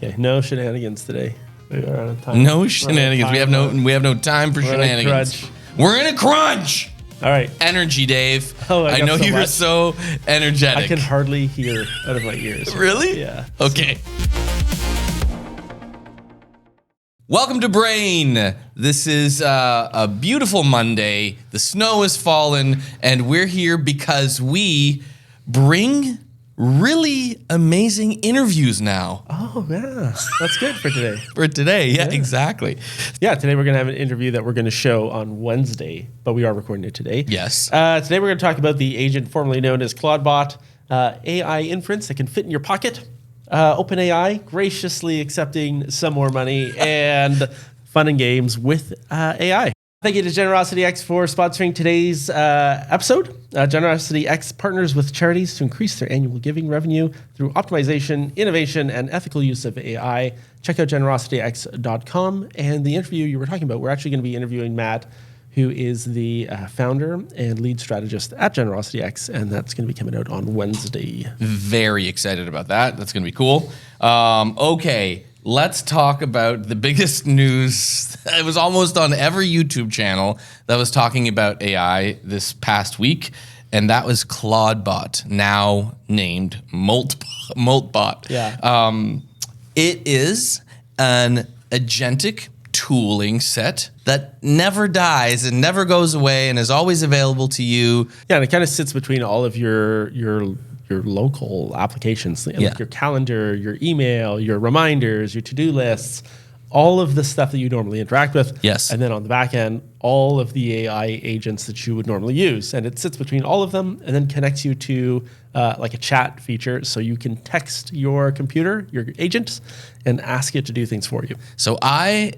Okay, no shenanigans today. We are out of time. No shenanigans. We have no time for shenanigans. We're in a crunch. All right. Energy, Dave. Oh, I know you're so energetic. I can hardly hear out of my ears. Really? Yeah. Okay. Welcome to Brain. This is a beautiful Monday. The snow has fallen, and we're here because we bring really amazing interviews now. Oh, yeah. That's good for today. For today, yeah, exactly. Yeah, today we're going to have an interview that we're going to show on Wednesday, but we are recording it today. Yes. Today we're going to talk about the agent formerly known as ClaudeBot, AI Inference that can fit in your pocket, OpenAI graciously accepting some more money, and fun and games with AI. Thank you to GenerosityX for sponsoring today's episode. GenerosityX partners with charities to increase their annual giving revenue through optimization, innovation, and ethical use of AI. Check out GenerosityX.com. And the interview you were talking about, we're actually going to be interviewing Matt, who is the founder and lead strategist at GenerosityX, and that's going to be coming out on Wednesday. Very excited about that. That's going to be cool. Okay. Let's talk about the biggest news. It was almost on every YouTube channel that was talking about AI this past week, and that was ClaudeBot, now named MoltBot. Yeah. It is an agentic tooling set that never dies and never goes away and is always available to you. Yeah, and it kind of sits between all of your local applications, like your calendar, your email, your reminders, your to-do lists, all of the stuff that you normally interact with. Yes. And then on the back end, all of the AI agents that you would normally use. And it sits between all of them and then connects you to like a chat feature so you can text your computer, your agent, and ask it to do things for you. So I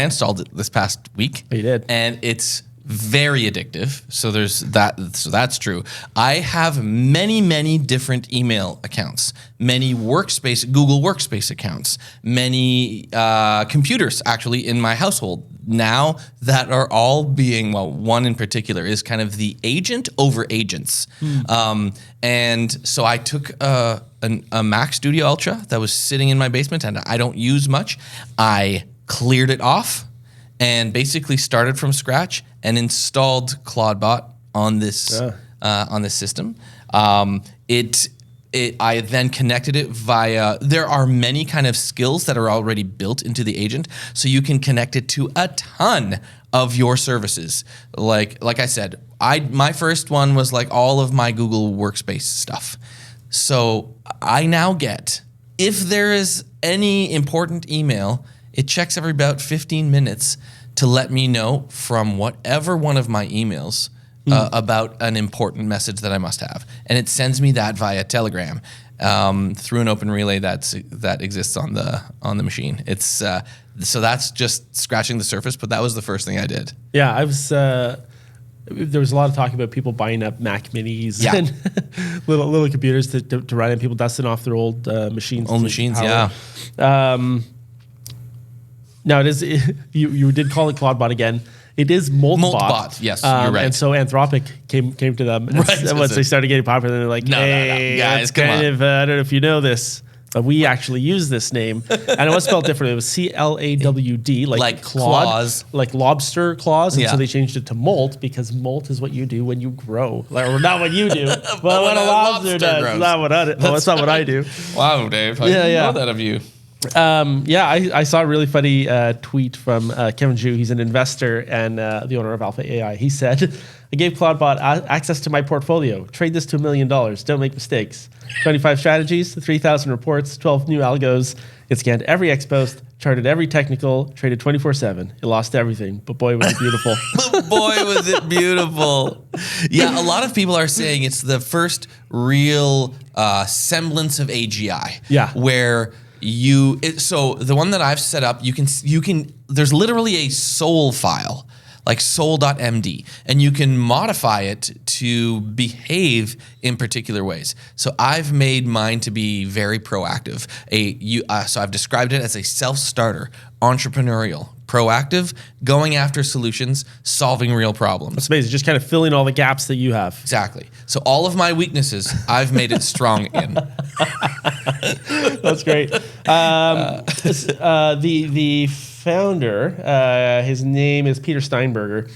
installed it this past week. Oh, you did? And it's very addictive. So there's that. So that's true. I have many different email accounts, many Google Workspace accounts, many computers actually in my household now that are all being, well, one in particular is kind of the agent over agents. And so I took a Mac Studio Ultra that was sitting in my basement and I don't use much. I cleared it off and basically started from scratch and installed ClaudeBot on this system. I then connected it via. There are many kind of skills that are already built into the agent, so you can connect it to a ton of your services. Like I said, my first one was like all of my Google Workspace stuff. So I now get, if there is any important email, it checks every about 15 minutes to let me know from whatever one of my emails about an important message that I must have. And it sends me that via Telegram through an open relay that exists on the machine. It's so that's just scratching the surface, but that was the first thing I did. Yeah, I was... there was a lot of talk about people buying up Mac Minis and little computers to run, and people dusting off their old machines. Now it is. You did call it ClaudeBot again. It is MoltBot. Yes, you're right. And so Anthropic came to them. And once they started getting popular, they're like, "Hey, guys, come on." I don't know if you know this, but we actually use this name, and it was spelled differently. It was CLAWD, like Claude, claws, like lobster claws, and Yeah. so they changed it to Molt because molt is what you do when you grow, or not what you do, but what a lobster does. grows. That's not what I do. Wow, Dave, I didn't know that of you. I saw a really funny tweet from Kevin Zhu. He's an investor and the owner of Alpha AI. He said, I gave ClaudeBot access to my portfolio. Trade this to $1 million. Don't make mistakes. 25 strategies, 3,000 reports, 12 new algos. It scanned every X post, charted every technical, traded 24/7. It lost everything, but boy, was it beautiful. But boy, was it beautiful. Yeah, a lot of people are saying it's the first real semblance of AGI. Yeah. Where so the one that I've set up, you can there's literally a soul file, like soul.md, and you can modify it to behave in particular ways. So I've made mine to be very proactive. So I've described it as a self-starter, entrepreneurial, proactive, going after solutions, solving real problems. That's amazing. Just kind of filling all the gaps that you have. Exactly. So all of my weaknesses, I've made it strong in. That's great. The founder, his name is Peter Steinberger.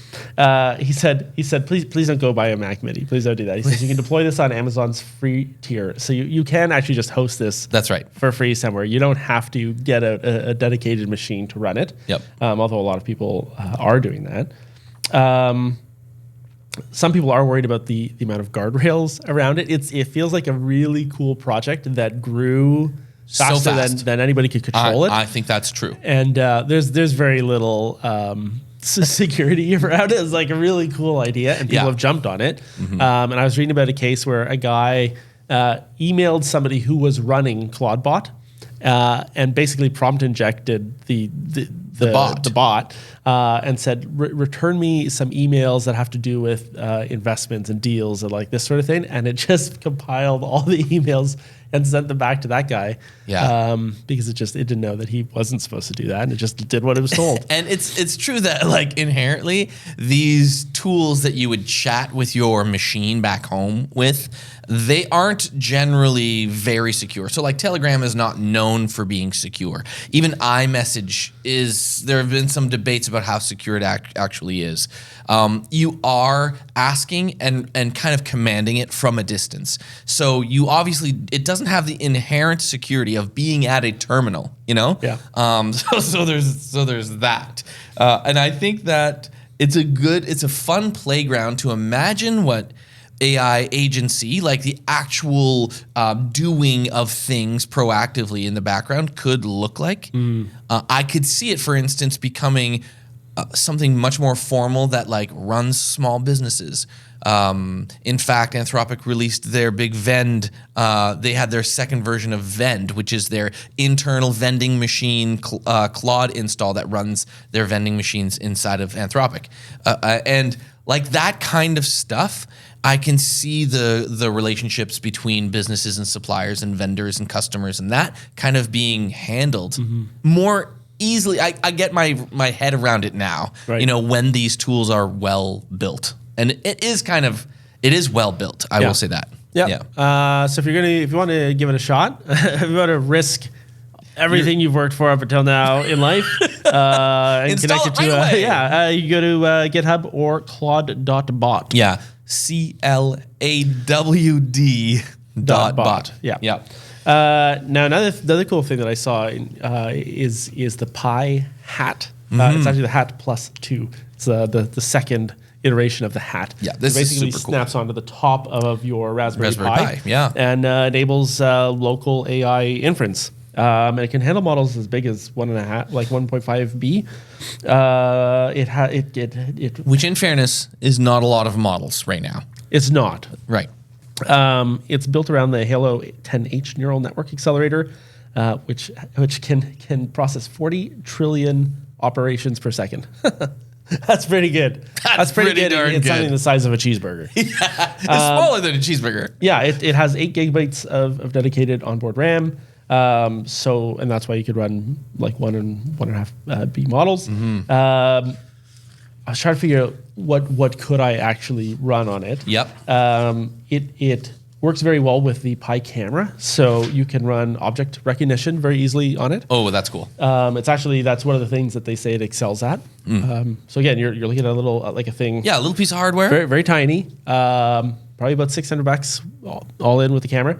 He said, please don't go buy a Mac Mini. Please don't do that. He says you can deploy this on Amazon's free tier, so you can actually just host this. That's right. For free somewhere. You don't have to get a dedicated machine to run it. Yep. Although a lot of people are doing that. Some people are worried about the amount of guardrails around it. It feels like a really cool project that grew faster than anybody could control it. I think that's true. And there's very little security around it. It's like a really cool idea, and people have jumped on it. And I was reading about a case where a guy emailed somebody who was running ClaudeBot and basically prompt injected the bot and said, return me some emails that have to do with investments and deals and like this sort of thing. And it just compiled all the emails and sent them back to that guy. Because it didn't know that he wasn't supposed to do that, and it just did what it was told. And it's true that like inherently these tools that you would chat with your machine back home with, they aren't generally very secure. So like Telegram is not known for being secure. Even iMessage there have been some debates about how secure it actually is. You are asking and kind of commanding it from a distance. So you obviously, it doesn't have the inherent security of being at a terminal, you know? Yeah. So there's that. And I think that it's a fun playground to imagine what AI agency, like the actual doing of things proactively in the background, could look like. I could see it, for instance, becoming something much more formal that like runs small businesses. In fact, Anthropic released their big Vend. They had their second version of Vend, which is their internal vending machine Claude install that runs their vending machines inside of Anthropic. And like that kind of stuff, I can see the relationships between businesses and suppliers and vendors and customers and that kind of being handled more easily. I get my head around it now, right. You know, when these tools are well built. And it is well built. I will say that. Yeah. So if you want to give it a shot, if you want to risk everything you've worked for up until now in life, and connect it to you go to GitHub or Claude.bot. Yeah. CLAWD.bot. Yeah. Now another cool thing that I saw is the Pi hat. It's actually the Hat Plus 2. It's the second iteration of the hat. Yeah, this basically is super snaps onto the top of your Raspberry Pi. Yeah. And enables local AI inference. And it can handle models as big as 1.5B. Which, in fairness, is not a lot of models right now. It's not. Right. It's built around the Halo 10H neural network accelerator, which can process 40 trillion operations per second. That's pretty good. That's pretty good. It's something the size of a cheeseburger. It's smaller than a cheeseburger. Yeah, it has 8 gigabytes of dedicated onboard RAM. And that's why you could run like 1 and 1.5 B models. I was trying to figure out what could I actually run on it. Yep. It works very well with the Pi camera, so you can run object recognition very easily on it. Oh, that's cool. That's one of the things that they say it excels at. So again, you're looking at a little like a thing. Yeah, a little piece of hardware. Very very tiny. Probably about $600 all in with the camera.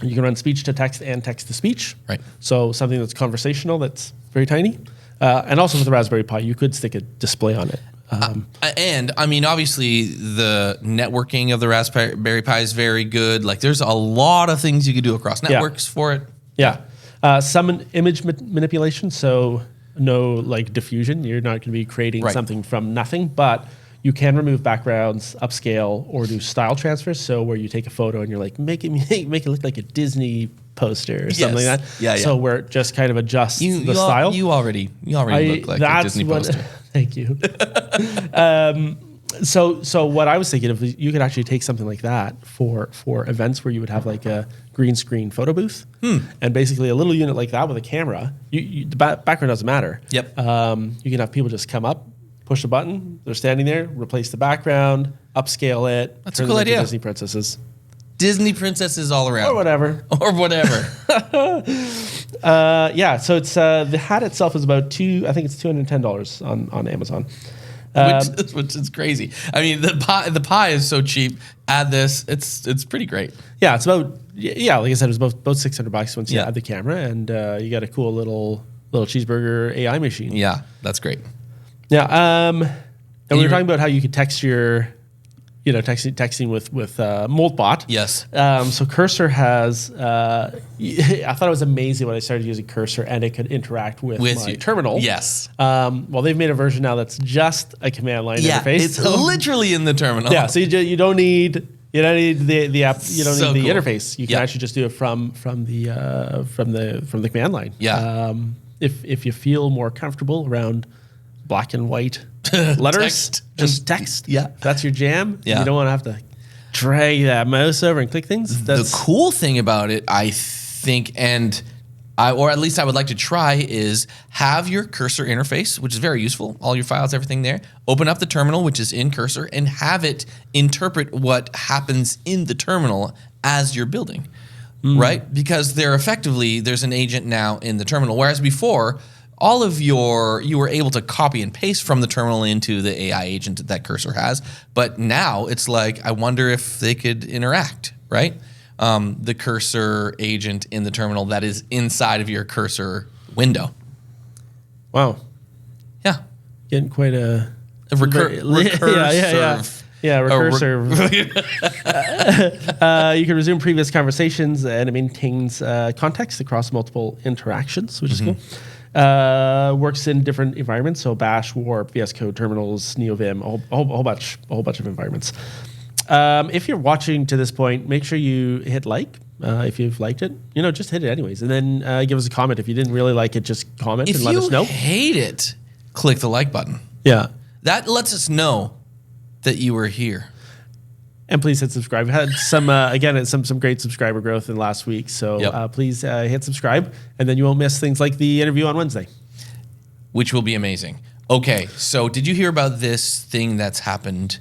You can run speech to text and text to speech. Right. So something that's conversational that's very tiny. And also with the Raspberry Pi, you could stick a display on it. And I mean, obviously, the networking of the Raspberry Pi is very good. Like, there's a lot of things you could do across networks for it. Yeah. Some image manipulation, so no like diffusion. You're not going to be creating something from nothing, but you can remove backgrounds, upscale, or do style transfers. So where you take a photo and you're like, make it look like a Disney poster or something like that. Yeah. So where it just kind of adjusts the style. You already look like a Disney poster. Thank you. So what I was thinking of is you could actually take something like that for events where you would have like a green screen photo booth, and basically a little unit like that with a camera. The background doesn't matter. Yep. You can have people just come up, push a button, they're standing there, replace the background, upscale it. That's a cool idea. Disney princesses. Disney princesses all around. Or whatever. Or whatever. Yeah, so it's the hat itself is about I think it's $210 on Amazon. Which is crazy. I mean, the pie is so cheap. Add this, it's pretty great. Yeah, it's about like I said, it was about $600 once you Yeah. add the camera, and you got a cool little cheeseburger AI machine. Yeah, that's great. Yeah. And we were talking about how you could text your, texting with MoltBot. Yes. So Cursor has. I thought it was amazing when I started using Cursor and it could interact with my terminal. Yes. Well, they've made a version now that's just a command line interface. It's literally in the terminal. Yeah. So you don't need. You don't need the app. You don't need the cool. interface. You can actually just do it from the command line. Yeah. If you feel more comfortable around black and white letters, just text. Yeah. If that's your jam. Yeah. You don't want to have to drag that mouse over and click things. The cool thing about it, I think, or at least I would like to try, is have your Cursor interface, which is very useful, all your files, everything there. Open up the terminal, which is in Cursor, and have it interpret what happens in the terminal as you're building, right? Because there's an agent now in the terminal, whereas before, you were able to copy and paste from the terminal into the AI agent that Cursor has. But now it's like, I wonder if they could interact, right? The Cursor agent in the terminal that is inside of your Cursor window. Wow. Yeah. Getting quite a recursive. Yeah, recursive. You can resume previous conversations, and it maintains context across multiple interactions, which is cool. Works in different environments, so Bash, Warp, VS Code, terminals, NeoVim, a whole bunch of environments. If you're watching to this point, make sure you hit like if you've liked it. Just hit it anyways, and then give us a comment. If you didn't really like it, just comment and let us know. If you hate it, click the like button. Yeah, that lets us know that you were here. And please hit subscribe. We had some great subscriber growth in last week. So please hit subscribe, and then you won't miss things like the interview on Wednesday, which will be amazing. Okay, so did you hear about this thing that's happened?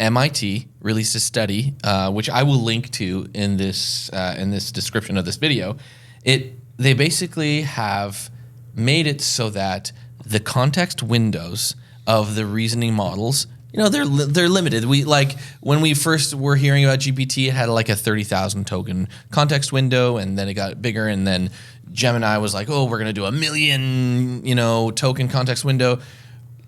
MIT released a study, which I will link to in this description of this video. They basically have made it so that the context windows of the reasoning models, they're limited. When we first were hearing about GPT, it had like a 30,000 token context window, and then it got bigger, and then Gemini was like, oh, we're gonna do 1 million, token context window.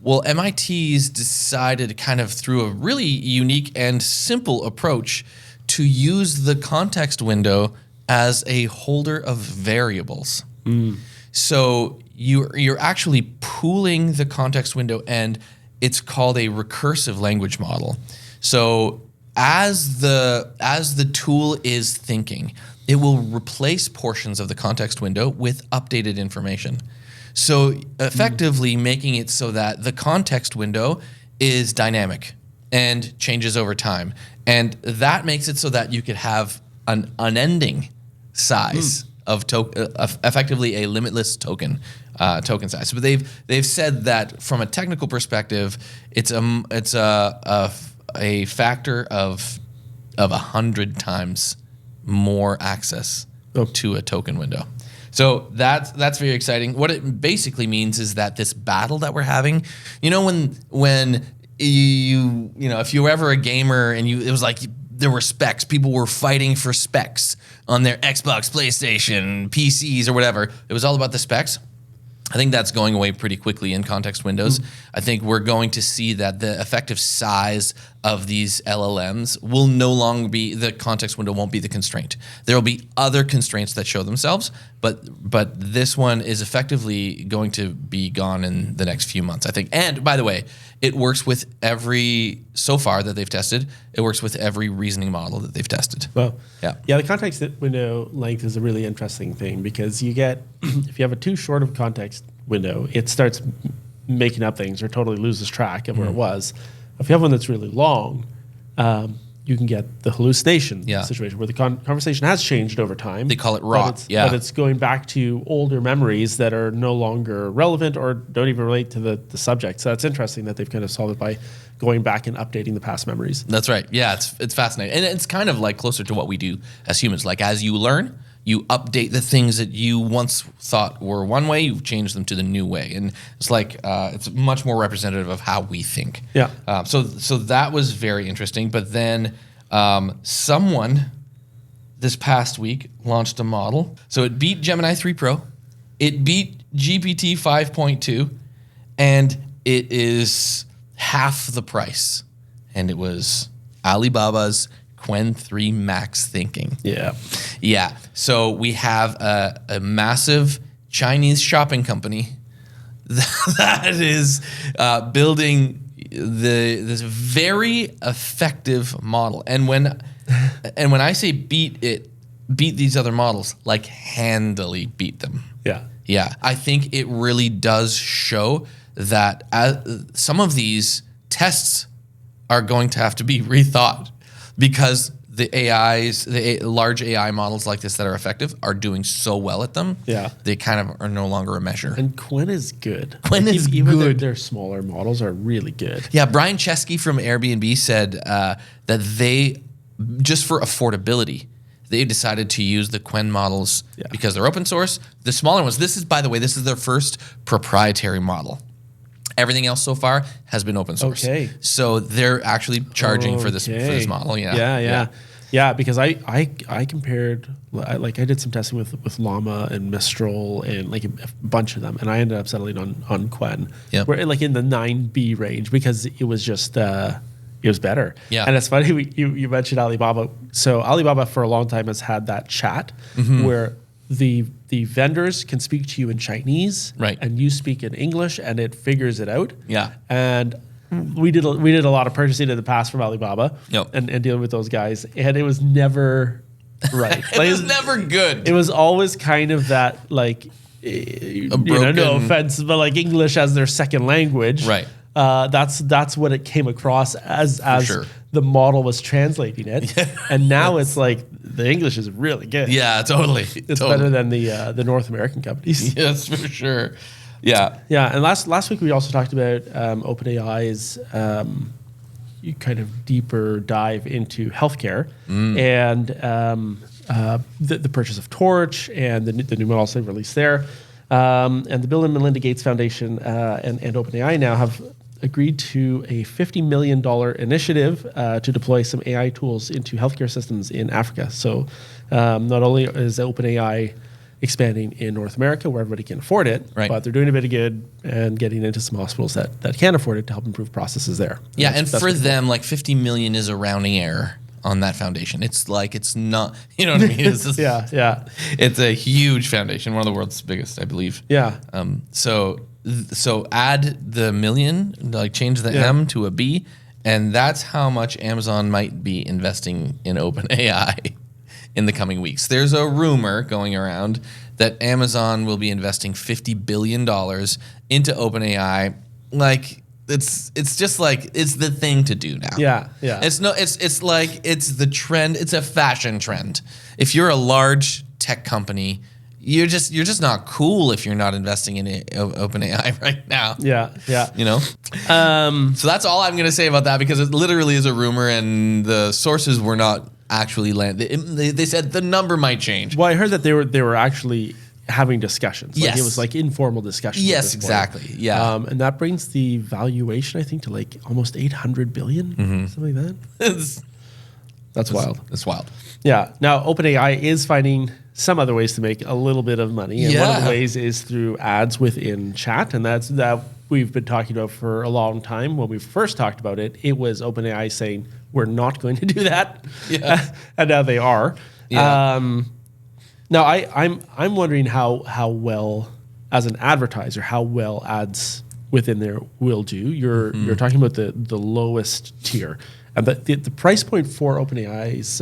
Well, MIT's decided kind of through a really unique and simple approach to use the context window as a holder of variables. So you're actually pooling the context window, and it's called a recursive language model. So as the tool is thinking, it will replace portions of the context window with updated information. So effectively making it so that the context window is dynamic and changes over time. And that makes it so that you could have an unending size of effectively a limitless token size. So they've said that from a technical perspective, it's a factor of 100 times more access to a token window. So that's very exciting. What it basically means is that this battle that we're having, when if you were ever a gamer and it was like there were specs, people were fighting for specs on their Xbox, PlayStation, PCs, or whatever. It was all about the specs. I think that's going away pretty quickly in context windows. I think we're going to see that the effective size of these LLMs will no longer be, the context window won't be the constraint. There will be other constraints that show themselves, but this one is effectively going to be gone in the next few months, I think. And by the way, it works with so far that they've tested, it works with every reasoning model that they've tested. Well, yeah, the context window length is a really interesting thing because you get, if you have a too short of context window, it starts making up things or totally loses track of where it was. If you have one that's really long, you can get the hallucination Yeah. situation where the conversation has changed over time. They call it rot. But it's going back to older memories that are no longer relevant or don't even relate to the subject. So that's interesting that they've kind of solved it by going back and updating the past memories. That's right. Yeah, it's fascinating. And it's kind of like closer to what we do as humans. Like as you learn, you update the things that you once thought were one way, you change them to the new way. And it's like, it's much more representative of how we think. Yeah. So that was very interesting. But then someone this past week launched a model. So it beat Gemini 3 Pro. It beat GPT 5.2. And it is half the price. And it was Alibaba's Qwen 3 Max thinking. Yeah. Yeah. So we have a massive Chinese shopping company that is building this very effective model. And when I say beat these other models, like handily beat them. Yeah. Yeah. I think it really does show that some of these tests are going to have to be rethought. Because the large AI models like this that are effective are doing so well at them. Yeah. They kind of are no longer a measure. And Qwen is good. Qwen is even good. Their smaller models are really good. Yeah, Brian Chesky from Airbnb said that they, just for affordability, they decided to use the Qwen models because they're open source. The smaller ones, this is their first proprietary model. Everything else so far has been open source. Okay. So they're actually charging for this model. Yeah, because I compared, like I did some testing with Llama and Mistral and like a bunch of them, and I ended up settling on Qwen. Yeah. We're like in the 9B range because it was just it was better. Yeah. And it's funny you mentioned Alibaba. So Alibaba for a long time has had that chat where the vendors can speak to you in Chinese, right, and you speak in English, and it figures it out. Yeah. And we did a lot of purchasing in the past from Alibaba, and dealing with those guys, and it was never right. It was never good. It was always kind of that like, no offense, but like English as their second language, right? That's what it came across as the model was translating it, and now it's like the English is really good. Yeah, totally. It's better than the North American companies. Yes, for sure. Yeah, yeah. And last week we also talked about OpenAI's kind of deeper dive into healthcare and the purchase of Torch and the new models they released there, and the Bill and Melinda Gates Foundation and OpenAI now have agreed to a $50 million initiative to deploy some AI tools into healthcare systems in Africa. So not only is OpenAI expanding in North America where everybody can afford it, but they're doing a bit of good and getting into some hospitals that can't afford it to help improve processes there. Yeah, and for them, like 50 million is a rounding error on that foundation. It's like, it's not, you know what I mean? It's just, yeah. It's a huge foundation, one of the world's biggest, I believe. Yeah. So add the million, like change the M to a B, and that's how much Amazon might be investing in OpenAI in the coming weeks. There's a rumor going around that Amazon will be investing $50 billion into OpenAI. Like, it's just like, it's the thing to do now. Yeah. It's like, it's the trend. It's a fashion trend. If you're a large tech company, you're just not cool if you're not investing in OpenAI right now. Yeah. You know? So that's all I'm going to say about that, because it literally is a rumor and the sources were not actually they said the number might change. Well, I heard that they were actually having discussions. Like it was like informal discussions. Yes, exactly. Yeah. And that brings the valuation, I think, to like almost 800 billion, something like that. That's wild. It's wild. Yeah. Now, OpenAI is finding some other ways to make a little bit of money. And one of the ways is through ads within chat. And that we've been talking about for a long time. When we first talked about it, it was OpenAI saying, we're not going to do that. Yeah. And now they are. Yeah. Now, I'm wondering how well, as an advertiser, how well ads within there will do. You're talking about the lowest tier. And the price point for OpenAI's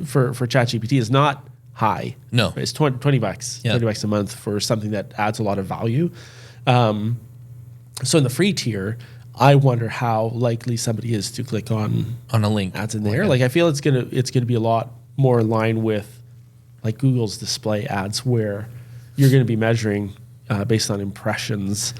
for ChatGPT is not high. No. It's $20, $20 a month for something that adds a lot of value. So in the free tier, I wonder how likely somebody is to click on On a link. ads in there. Like I feel it's gonna be a lot more in line with like Google's display ads, where you're going to be measuring based on impressions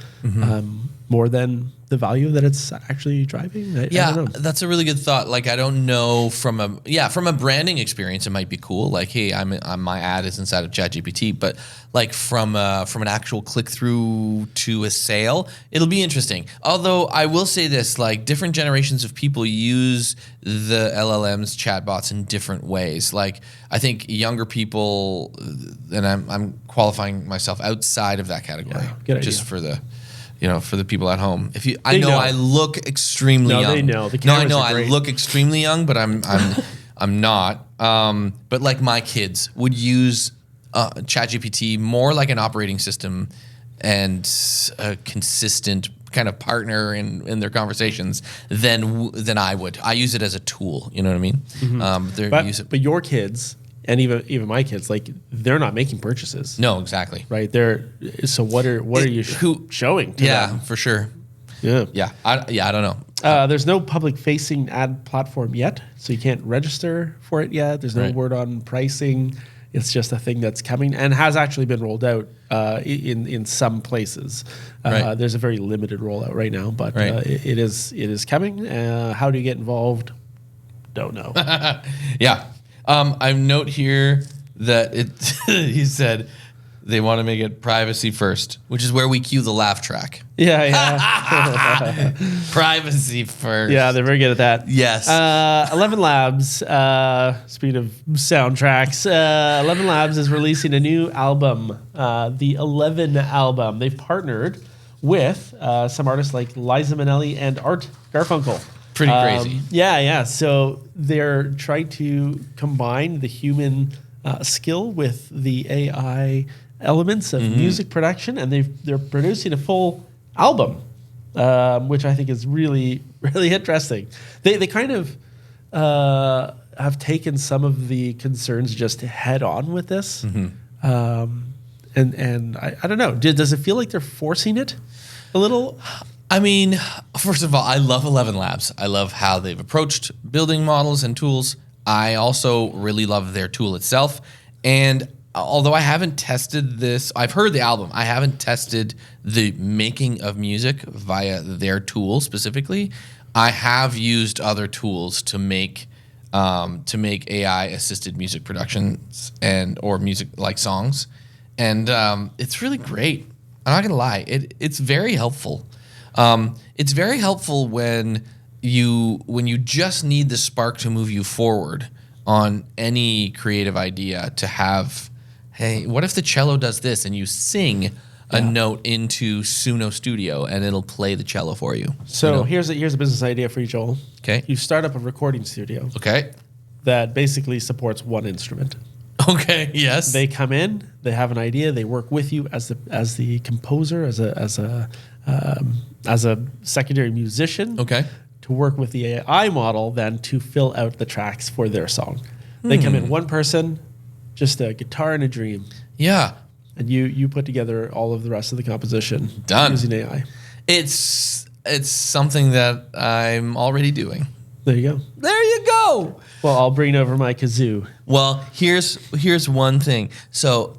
more than the value that it's actually driving. I don't know. That's a really good thought. Like, I don't know from a branding experience, it might be cool. Like, hey, I'm my ad is inside of ChatGPT, but like from an actual click through to a sale, it'll be interesting. Although I will say this, like different generations of people use the LLMs chatbots in different ways. Like I think younger people, and I'm qualifying myself outside of that category, just for the. For the people at home. I know I look extremely young. They know. I know I look extremely young, but I'm not. But like my kids would use ChatGPT more like an operating system and a consistent kind of partner in their conversations than I would. I use it as a tool. You know what I mean? Mm-hmm. But your kids. And even my kids, like they're not making purchases. No, exactly. Right. So what are you showing to them? For sure. Yeah. I don't know. There's no public facing ad platform yet, so you can't register for it yet. There's no word on pricing. It's just a thing that's coming and has actually been rolled out in some places. There's a very limited rollout right now, but it is coming. How do you get involved? Don't know. Yeah. I note here that he said they want to make it privacy first, which is where we cue the laugh track. Yeah. Privacy first. Yeah, they're very good at that. Yes. 11 Labs, speaking of soundtracks, 11 Labs is releasing a new album, the 11 album. They've partnered with some artists like Liza Minnelli and Art Garfunkel. Pretty crazy. Yeah. So they're trying to combine the human skill with the AI elements of music production, and they're producing a full album, which I think is really, really interesting. They kind of have taken some of the concerns just head on with this, and I don't know. Does it feel like they're forcing it a little? I mean, first of all, I love 11 Labs. I love how they've approached building models and tools. I also really love their tool itself. And although I haven't tested this, I've heard the album. I haven't tested the making of music via their tool specifically. I have used other tools to make AI assisted music productions or music like songs, and it's really great. I'm not gonna lie, it's very helpful. It's very helpful when you just need the spark to move you forward on any creative idea to have, hey, what if the cello does this, and you sing a note into Suno Studio and it'll play the cello for you. So here's a business idea for you, Joel. Okay. You start up a recording studio. Okay. That basically supports one instrument. Okay. Yes. They come in, they have an idea, they work with you as the composer, as a secondary musician. Okay. To work with the AI model, then to fill out the tracks for their song. They come in one person, just a guitar and a dream. Yeah. And you put together all of the rest of the composition. Done. Using AI. It's something that I'm already doing. There you go. There you go. Well, I'll bring over my kazoo. Well, here's one thing. So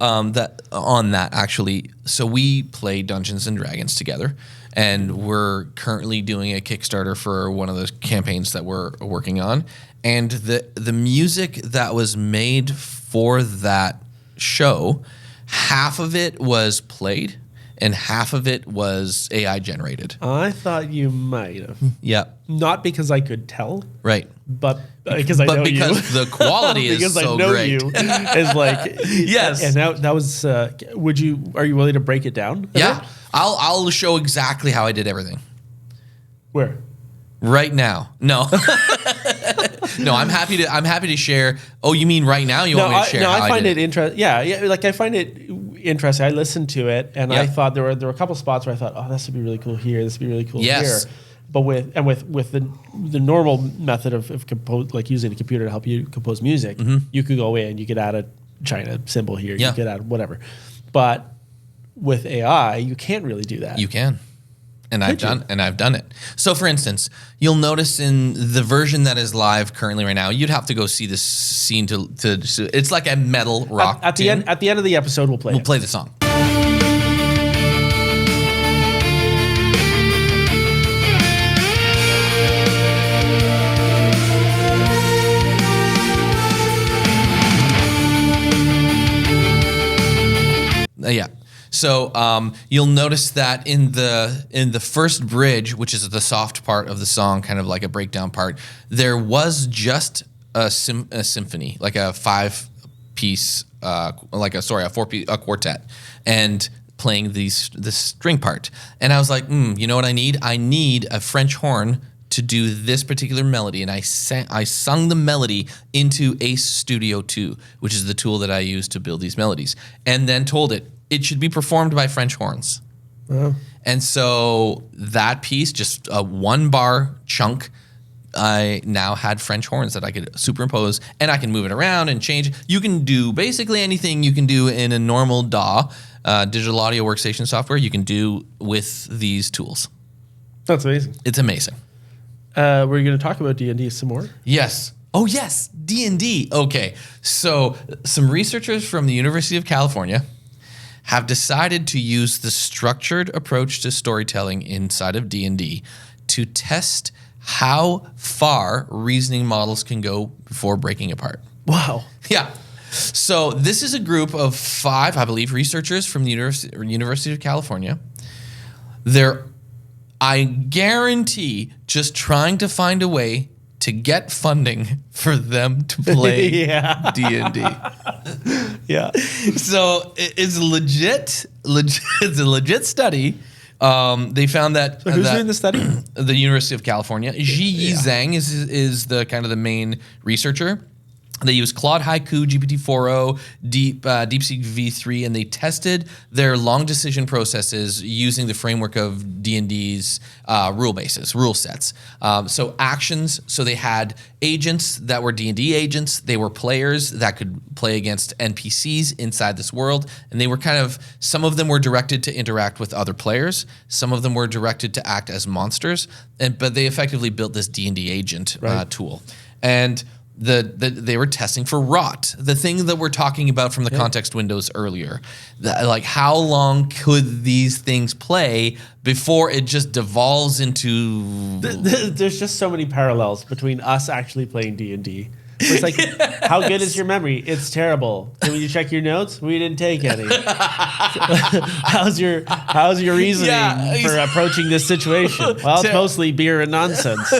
so we play Dungeons and Dragons together, and we're currently doing a Kickstarter for one of those campaigns that we're working on. And the music that was made for that show, half of it was played and half of it was AI generated. I thought you might have. Yeah. Not because I could tell. Right. But because I know you. Because the quality is so great. Because I know you is like yes. And that was. Are you willing to break it down? Yeah. I'll show exactly how I did everything. Where? Right now. No. No, I'm happy to share. Oh, you mean right now? You want me to share? I find it interesting. Yeah, like I find it interesting. I listened to it and I thought there were a couple spots where I thought, oh, this would be really cool here. This would be really cool here. But with the normal method of compose, like using a computer to help you compose music, you could go in, you could add a China symbol here, you could add whatever. But with AI, you can't really do that. You can. And I've done it. So for instance, you'll notice in the version that is live currently right now, you'd have to go see this scene to it's like a metal rock. At the end of the episode, we'll play the song. Yeah. So you'll notice that in the first bridge, which is the soft part of the song, kind of like a breakdown part, there was just a symphony, like a 5-piece, a quartet, and playing the string part. And I was like, you know what I need? I need a French horn to do this particular melody, and I sung the melody into Ace Studio 2, which is the tool that I use to build these melodies, and then told it should be performed by French horns. And so that piece, just a 1-bar chunk, I now had French horns that I could superimpose, and I can move it around and change. You can do basically anything you can do in a normal DAW, digital audio workstation software, you can do with these tools. That's amazing. It's amazing. We're you going to talk about D&D some more? Yes. Oh, yes. D&D. Okay. So some researchers from the University of California have decided to use the structured approach to storytelling inside of D&D to test how far reasoning models can go before breaking apart. Wow. Yeah. So this is a group of 5, I believe, researchers from the University of California. They're, I guarantee, just trying to find a way to get funding for them to play D&D. Yeah. So it's legit. It's a legit study. They found that. So who's doing the study? The University of California. Zhi Zhang is the kind of the main researcher. They used Claude Haiku, GPT-4o, DeepSeek V3, and they tested their long decision processes using the framework of D&D's rule sets. So actions, so they had agents that were D&D agents. They were players that could play against NPCs inside this world. And they were kind of, some of them were directed to interact with other players. Some of them were directed to act as monsters. But they effectively built this D&D agent tool. And they were testing for rot, the thing that we're talking about from the context windows earlier. Like, how long could these things play before it just devolves into... There's just so many parallels between us actually playing D&D. It's like, how good is your memory? It's terrible. Can you check your notes? We didn't take any. How's your reasoning for approaching this situation? Well, it's mostly beer and nonsense.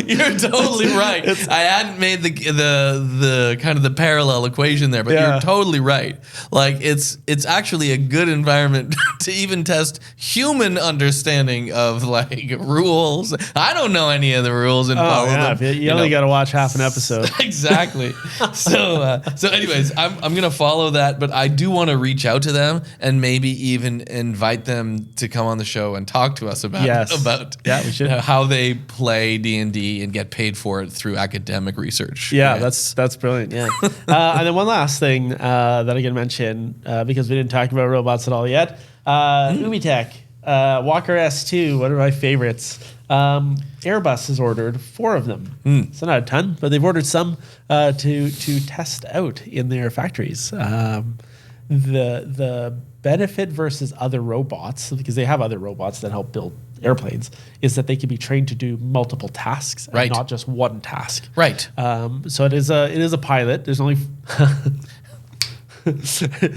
You're totally right. I hadn't made the kind of the parallel equation there, but you're totally right. Like, it's actually a good environment to even test human understanding of like rules. I don't know any of the rules and follow them. You only got to watch half an episode. Exactly. So anyways, I'm gonna follow that, but I do want to reach out to them and maybe even invite them to come on the show and talk to us about we should. How they play D&D and get paid for it through academic research. Yeah, that's brilliant. Yeah. And then one last thing that I'm going to mention, because we didn't talk about robots at all yet. Umitech, Walker S2, one of my favorites. Airbus has ordered 4 of them. It's not a ton, but they've ordered some to test out in their factories. The benefit versus other robots, because they have other robots that help build airplanes, is that they can be trained to do multiple tasks and not just one task. Right. So it is a pilot. There's only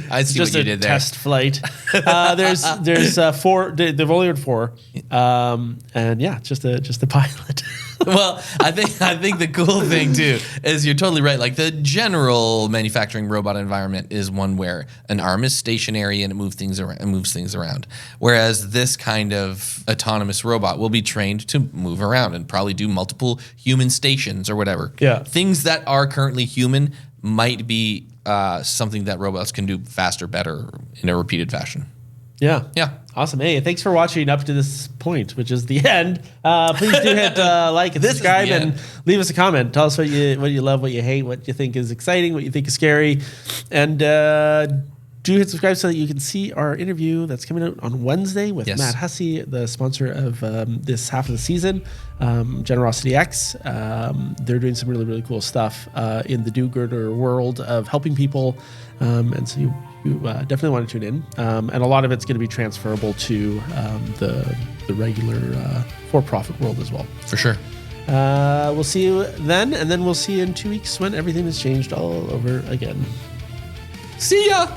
I see just what you a did there. test flight. There's 4. They've only ordered 4, and just a pilot. Well, I think the cool thing too is you're totally right. Like, the general manufacturing robot environment is one where an arm is stationary and it moves things around. Whereas this kind of autonomous robot will be trained to move around and probably do multiple human stations or whatever. Yeah. Things that are currently human might be something that robots can do faster, better, in a repeated fashion. Yeah. Awesome. Hey, thanks for watching up to this point, which is the end. Please do hit like and subscribe and leave us a comment. Tell us what you love, what you hate, what you think is exciting, what you think is scary. And do do hit subscribe so that you can see our interview that's coming out on Wednesday with Matt Hussey, the sponsor of this half of the season, GenerosityX. They're doing some really, really cool stuff in the do-gooder world of helping people. And so you definitely want to tune in. And a lot of it's going to be transferable to the regular for-profit world as well. For sure. We'll see you then, and then we'll see you in 2 weeks when everything has changed all over again. See ya!